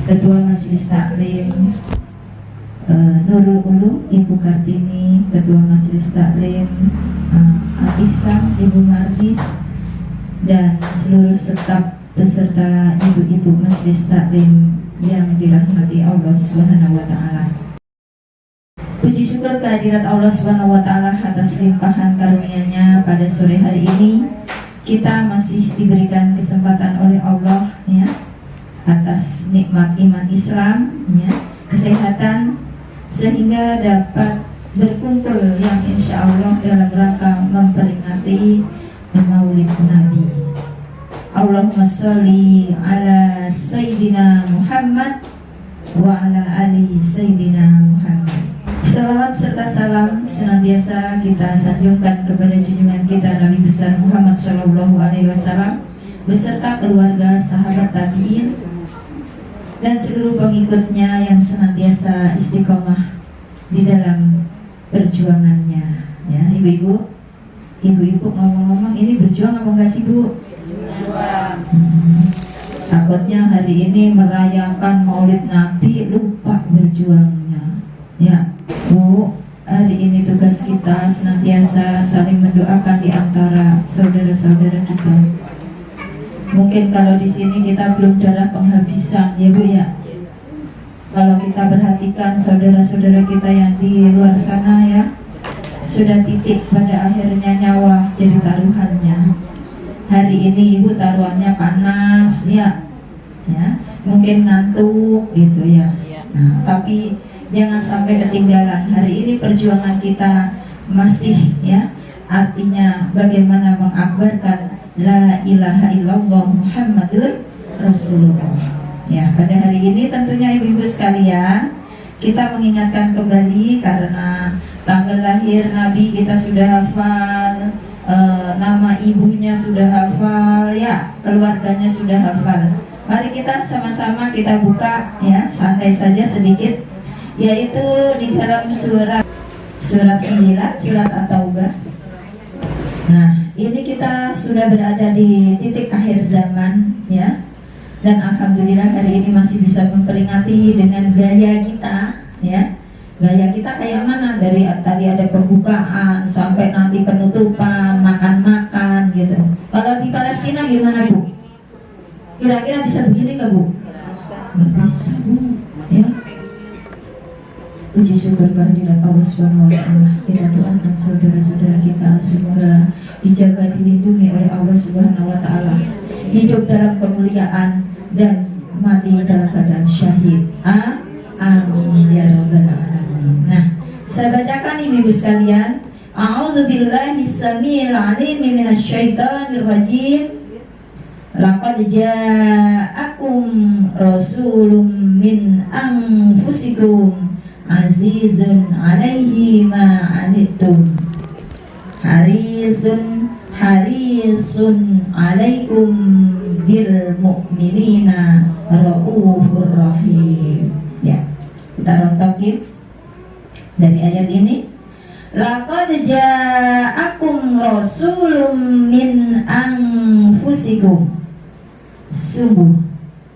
Ketua Majelis Taklim Nurul Ulum Ibu Kartini, Ketua Majelis Taklim Al-Ihsan Ibu Margis, dan seluruh staf beserta ibu-ibu Majelis Taklim yang dirahmati Allah Subhanahu wa Ta'ala. Puji syukur kehadirat Allah Subhanahu wa Ta'ala atas limpahan karunia-Nya pada sore hari ini. Kita masih diberikan kesempatan oleh Allah ya, atas nikmat iman Islam ya, kesehatan, sehingga dapat berkumpul yang insya Allah dalam rangka memperingati Maulid Nabi. Allahumma sholli ala Sayyidina Muhammad wa ala ali Sayyidina Muhammad. Salawat serta salam senantiasa kita sanjungkan kepada junjungan kita Nabi besar Muhammad Sallallahu Alaihi Wasallam beserta keluarga, sahabat tabiin, dan seluruh pengikutnya yang senantiasa istiqomah di dalam perjuangannya. Ya, ibu-ibu ngomong-ngomong, ini berjuang apa enggak sih Bu? Berjuang. Takutnya hari ini merayakan Maulid Nabi lupa berjuangnya. Ya, Bu, hari ini tugas kita senantiasa saling mendoakan di antara saudara-saudara kita. Mungkin kalau di sini kita belum darah penghabisan, ya Bu ya. Kalau kita perhatikan saudara-saudara kita yang di luar sana ya, sudah titik pada akhirnya nyawa jadi taruhannya. Hari ini Ibu taruhannya panas ya, mungkin ngantuk gitu ya. Nah, tapi jangan sampai ketinggalan. Hari ini perjuangan kita masih ya, artinya bagaimana mengakbarkan La ilaha illallah Muhammadur Rasulullah. Ya, pada hari ini tentunya ibu-ibu sekalian, kita mengingatkan kembali karena tanggal lahir Nabi kita sudah hafal, nama ibunya sudah hafal, ya, keluarganya sudah hafal. Mari kita sama-sama kita buka ya, santai saja sedikit, yaitu di dalam surat 9, surat At-Taubah. Nah, ini kita sudah berada di titik akhir zaman ya, dan alhamdulillah hari ini masih bisa memperingati dengan gaya kita ya. Gaya kita kayak mana? Dari tadi ada pembukaan sampai nanti penutupan, makan-makan gitu. Kalau di Palestina gimana Bu? Kira-kira bisa begini nggak Bu? Nggak bisa Bu ya. Puji syukur kehadirat Allah Subhanahu wa Ta'ala. Kita doakan saudara-saudara kita semoga dijaga, dilindungi oleh Allah Subhanahu wa Ta'ala, hidup dalam kemuliaan dan mati dalam keadaan syahid. Amin ya rabbal alamin. Nah, saya bacakan ini Bu sekalian. A'udzubillahi samil alim minasyaitonir rajim. Laqad ja'akum rasulun min anfusikum azizun alaihi ma anittum harisun alaikum bil mu'minina raufur rahim. Ya, kita rontokin dari ayat ini. Laqad ja'akum rasulun min anfusikum, sungguh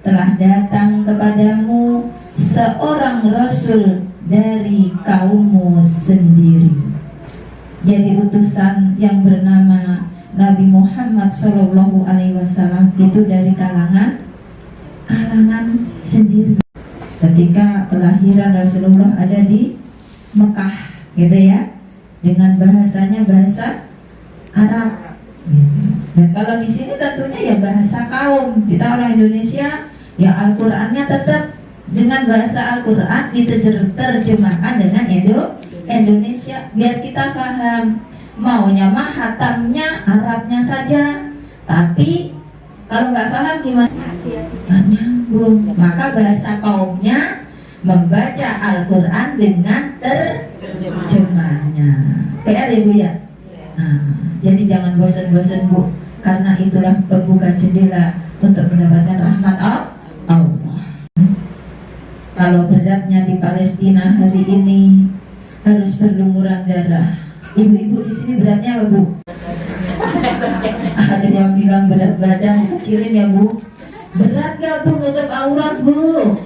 telah datang kepadamu seorang rasul dari kaummu sendiri. Jadi utusan yang bernama Nabi Muhammad Sallallahu Alaihi Wasallam itu dari kalangan sendiri. Ketika kelahiran Rasulullah ada di Mekah, gitu ya, dengan bahasanya bahasa Arab. Dan kalau di sini tentunya ya bahasa kaum. Kita orang Indonesia, ya Al-Qur'annya tetap dengan bahasa Al-Quran diterjemahkan dengan Indonesia biar kita paham. Maunya mah hatamnya Arabnya saja, tapi kalau nggak paham gimana? Nggak nyambung. Maka bahasa kaumnya membaca Al-Quran dengan terjemahnya. PR ya Bu ya. Nah, jadi jangan bosan-bosan Bu, karena itulah pembuka jendela untuk mendapatkan rahmat Allah. Kalau beratnya di Palestina hari ini harus berlumuran darah. Ibu-ibu di sini beratnya apa Bu? Ada yang bilang berat badan, kecilin ya Bu. Berat gak Bu nutup aurat Bu?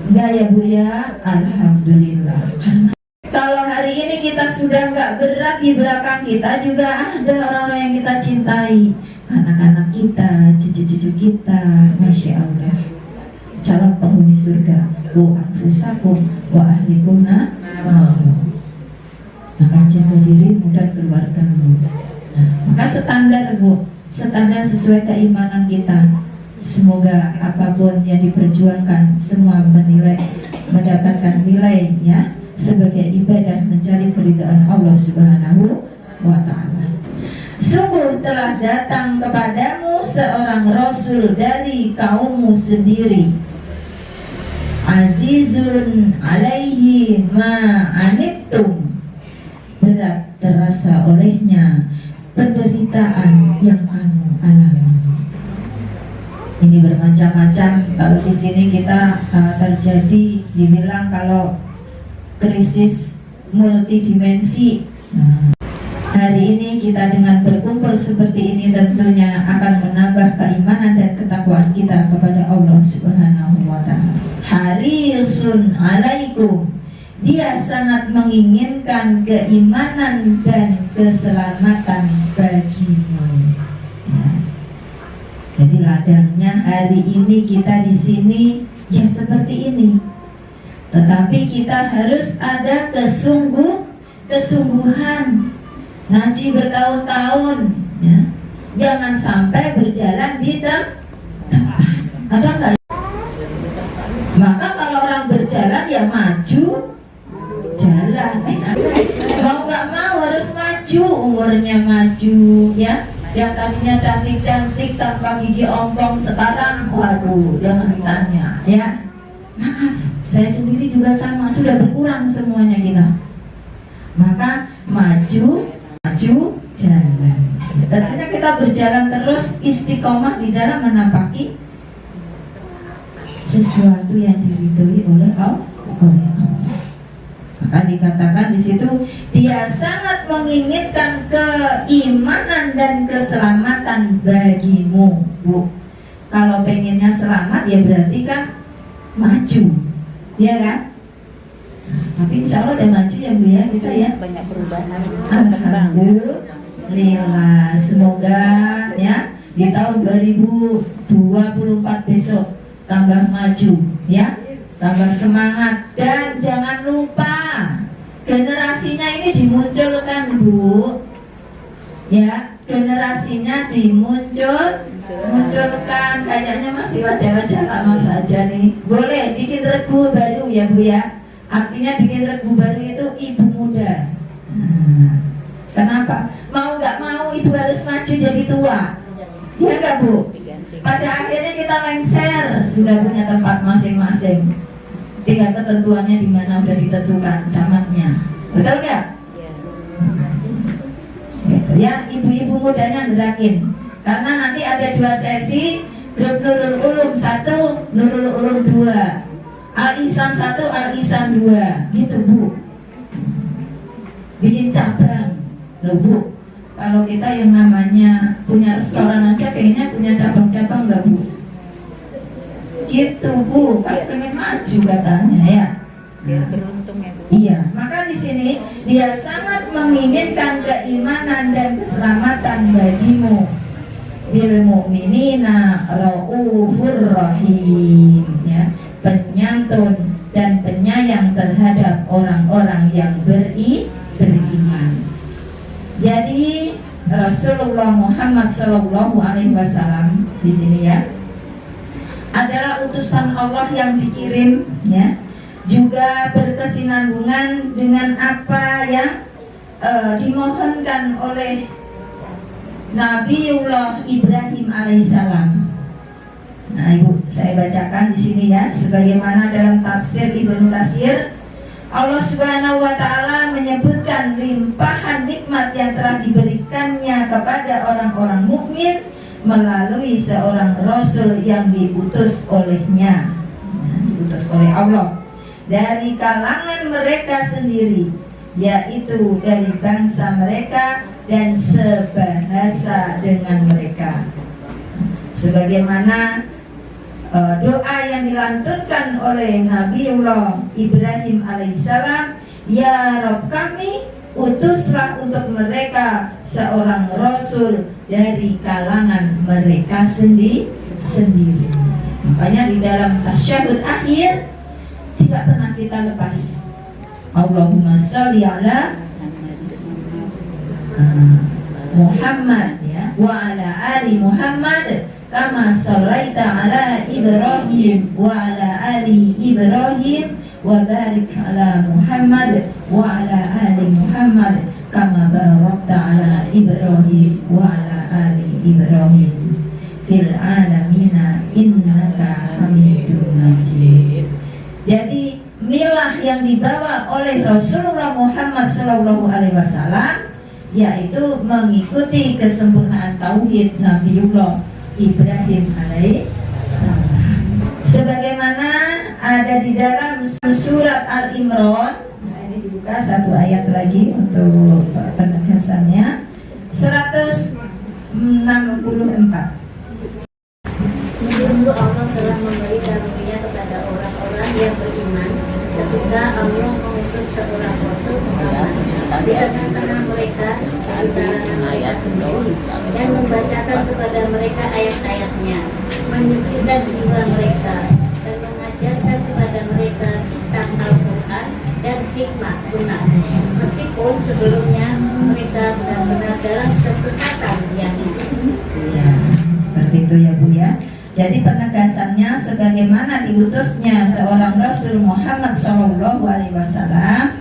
Enggak ya Bu ya? Alhamdulillah. Kalau hari ini kita sudah nggak berat, di belakang kita juga ada orang-orang yang kita cintai, anak-anak kita, cucu-cucu kita, Masya Allah, calon penghuni surga. Ku anfusakum wa ahlikum nar. Maka jaga dirimu dan keluargamu. Maka standar Bu, standar sesuai keimanan kita. Semoga apapun yang diperjuangkan semua mendapatkan nilai ya, sebagai ibadah mencari keridhaan Allah Subhanahu wa ta'ala. Sungguh telah datang kepadamu seorang Rasul dari kaummu sendiri, azizun alaihi ma anittum, berat terasa olehnya penderitaan yang kamu alami. Ini bermacam-macam. Kalau di sini kita terjadi, dibilang kalau krisis multidimensi. Hari ini kita dengan berkumpul seperti ini tentunya akan menambah keimanan dan ketakwaan kita kepada Allah Subhanahu wa ta'ala. Harisun alaikum, dia sangat menginginkan keimanan dan keselamatan bagimu. Jadi ladangnya hari ini kita di sini ya seperti ini. Tetapi kita harus ada kesungguhan. Ngaji bertahun-tahun ya. Jangan sampai berjalan di tempat. Ada enggak? Maka kalau orang berjalan ya maju jalan. Mau nggak mau harus maju, umurnya maju ya. Yang tadinya cantik-cantik tanpa gigi ompong, sekarang waduh jangan ditanya ya. Maaf, saya sendiri juga sama, sudah berkurang semuanya kita. Maka maju jalan. Tentunya kita berjalan terus istiqomah di dalam menampaki sesuatu yang diridhoi oleh Allah. Maka dikatakan di situ dia sangat menginginkan keimanan dan keselamatan bagimu, Bu. Kalau pengennya selamat ya berarti kan maju, ya kan? Tapi insya Allah udah maju ya Bu ya, kita ya. Banyak perubahan. Alhamdulillah. Semoga ya di tahun 2024 besok tambah maju ya, tambah semangat. Dan jangan lupa generasinya ini dimunculkan Bu ya, generasinya dimunculkan. Kayaknya masih wajah-wajah lama saja nih. Boleh bikin regu baru ya Bu ya. Artinya bikin regu baru itu ibu muda. Kenapa? Mau nggak mau ibu harus maju jadi tua, ya nggak Bu? Pada akhirnya kita lengser, sudah punya tempat masing-masing. Tinggal ketentuannya di mana udah ditentukan camatnya, betul nggak? Ya, ibu-ibu mudanya gerakin. Karena nanti ada 2 sesi, grup Nurul Ulum 1, Nurul Ulum 2, Al-Ihsan 1, Al-Ihsan 2, gitu Bu. Bikin cabang, loh Bu. Kalau kita yang namanya punya restoran aja, pengennya punya cabang-cabang nggak Bu? Gitu Bu, kan pengen maju katanya ya. Biar beruntung ya Bu. Iya, maka di sini dia sangat menginginkan keimanan dan keselamatan bagimu. Bil mu'minina raufur rahim, ya, penyantun dan penyayang terhadap orang-orang yang beriman. Jadi Rasulullah Muhammad SAW di sini ya adalah utusan Allah yang dikirim ya, juga berkesinambungan dengan apa yang dimohonkan oleh Nabiullah Ibrahim alaihissalam. Nah Ibu, saya bacakan di sini ya, sebagaimana dalam tafsir Ibnu Katsir, Allah Subhanahu wa ta'ala menyebutkan limpahan nikmat yang telah diberikannya kepada orang-orang mukmin melalui seorang rasul yang diutus olehnya, diutus oleh Allah dari kalangan mereka sendiri, yaitu dari bangsa mereka dan sebahasa dengan mereka. Sebagaimana doa yang dilantunkan oleh Nabiullah Ibrahim alaihissalam, ya Rabb kami, utuslah untuk mereka seorang rasul dari kalangan mereka sendiri. Makanya di dalam tasyahud akhir tidak pernah kita lepas Allahumma sholli ala Muhammad ya, wa ala ali Muhammad kama shallaita ala Ibrahim wa ala ali Ibrahim wa barik ala Muhammad wa ala ali Muhammad kama barakta ala Ibrahim wa ala ali Ibrahim fil alamina innaka Hamidum Majid. Jadi milah yang dibawa oleh Rasulullah Muhammad SAW yaitu mengikuti kesempurnaan tauhid Nabiullah Ibrahim alaihissalam, sebagaimana ada di dalam surat Al-Imran. Nah, ini dibuka satu ayat lagi untuk penegasannya, 164. Sungguh Allah telah memberi karunia kepada orang-orang yang beriman ketika Allah mengutus seorang Rasul Muhammad di tengah-tengah mereka di kalangan mereka sendiri dan membacakan kepada mereka ayat-ayatnya, menyucikan jiwa mereka dan mengajarkan kepada mereka kitab Al-Quran dan hikmah sunnah, meskipun sebelumnya mereka benar-benar dalam kesesatan yang ya, seperti itu ya Bu ya. Jadi penegasannya sebagaimana diutusnya seorang Rasul Muhammad SAW,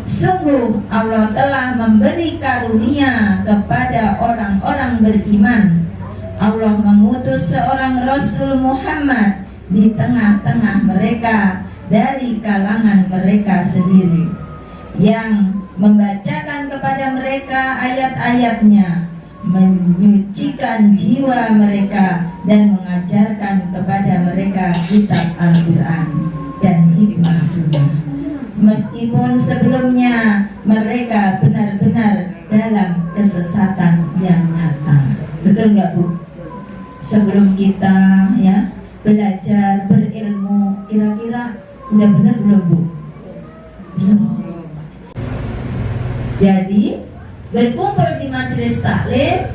sungguh Allah telah memberi karunia kepada orang-orang beriman. Allah mengutus seorang Rasul Muhammad di tengah-tengah mereka dari kalangan mereka sendiri, yang membacakan kepada mereka ayat-ayatnya, menyucikan jiwa mereka dan mengajarkan kepada mereka kitab Al-Quran dan hikmah sunnah, meskipun sebelumnya mereka benar-benar dalam kesesatan yang nyata. Betul nggak Bu? Sebelum kita ya belajar berilmu, kira-kira udah benar belum Bu? Belum. Jadi berkumpul di majelis taklim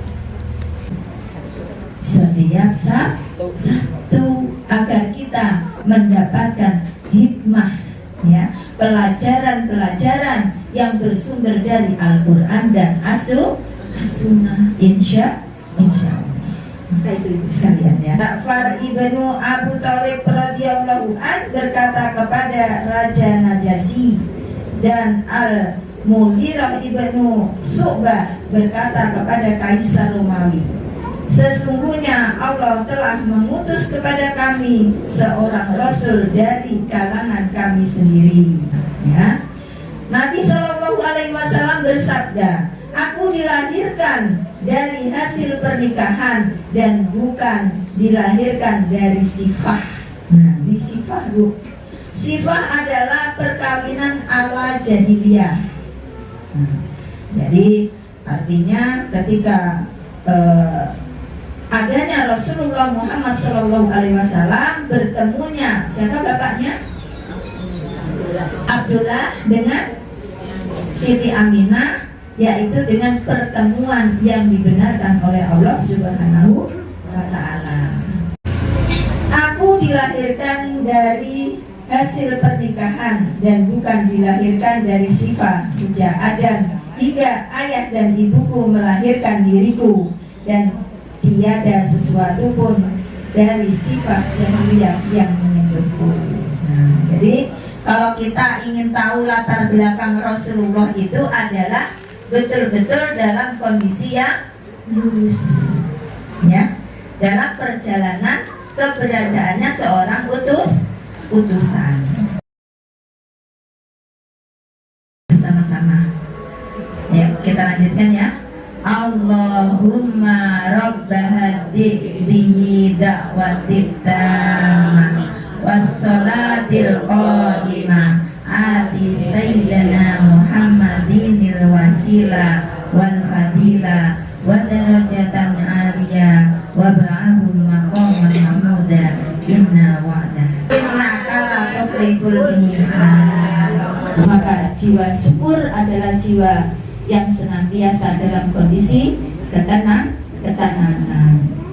setiap satu agar kita mendapatkan hikmah ya, pelajaran-pelajaran yang bersumber dari Al-Quran dan As-Sunnah, insya Allah. Maka itu ibu sekalian ya. Ja'far ibnu Abu Thalib radhiyallahu an berkata kepada Raja Najasyi, dan Mughirah ibnu Syu'bah berkata kepada Kaisar Romawi, sesungguhnya Allah telah mengutus kepada kami seorang Rasul dari kalangan kami sendiri ya. Nabi SAW bersabda, aku dilahirkan dari hasil pernikahan dan bukan dilahirkan dari sifah. Nah, di sifah Bu, sifah adalah perkawinan ala jahiliyah. Jadi artinya ketika adanya Rasulullah Muhammad SAW, bertemunya siapa bapaknya? Abdullah dengan Siti Aminah, yaitu dengan pertemuan yang dibenarkan oleh Allah Subhanahu wa Ta'ala. Aku dilahirkan dari hasil pernikahan dan bukan dilahirkan dari sifat. Sejak Adam hingga ayah dan ibuku melahirkan diriku, dan tiada sesuatu pun dari sifat jahiliyah yang menyentuhku. Nah, jadi kalau kita ingin tahu latar belakang Rasulullah itu adalah betul-betul dalam kondisi yang lurus ya, dalam perjalanan keberadaannya seorang utusan. Sama-sama ya, kita lanjutkan ya. Allahumma rabbahadihi da'watit tamah wassalatil qadimah ati sayyidina Muhammadinil wasila wal fadila wa darajatan aliyah wa ba'ahul maqaman mahmuda Anda. Maka jiwa syukur adalah jiwa yang senantiasa dalam kondisi ketenangan.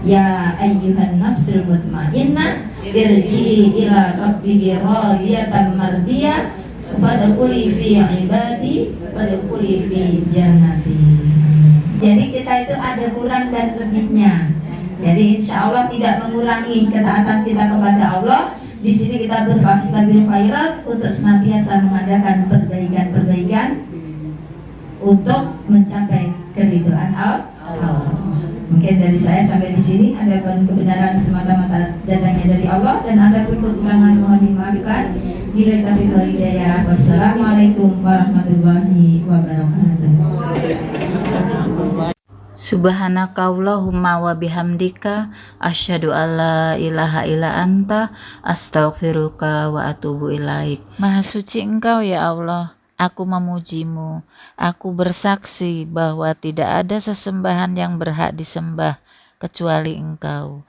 Ya ayyuhan nafsul mutmainnah irji'i ila rabbiki radiyatan mardiyah wadkhuli fi ibadi wadkhuli fi jannati. Jadi kita itu ada kurang dan lebihnya. Jadi insya Allah tidak mengurangi ketaatan kita kepada Allah. Di sini kita berfastabil khairat untuk senantiasa mengadakan perbaikan-perbaikan untuk mencapai keridhaan Allah. Mungkin dari saya sampai di sini. Ada kebenaran semata-mata datangnya dari Allah, dan ada pun kekurangan mohon dimaafkan. Bila taufiq wal hidayah. Wassalamualaikum warahmatullahi wabarakatuh. Subhanakallahumma wa bihamdika asyhadu alla ilaha illa anta astaghfiruka wa atubu ilaik. Maha suci Engkau ya Allah, aku memujimu. Aku bersaksi bahwa tidak ada sesembahan yang berhak disembah kecuali Engkau.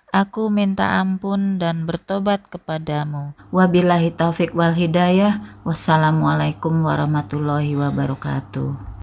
Aku minta ampun dan bertobat kepadamu. Wabillahi taufik wal hidayah. Wassalamualaikum warahmatullahi wabarakatuh.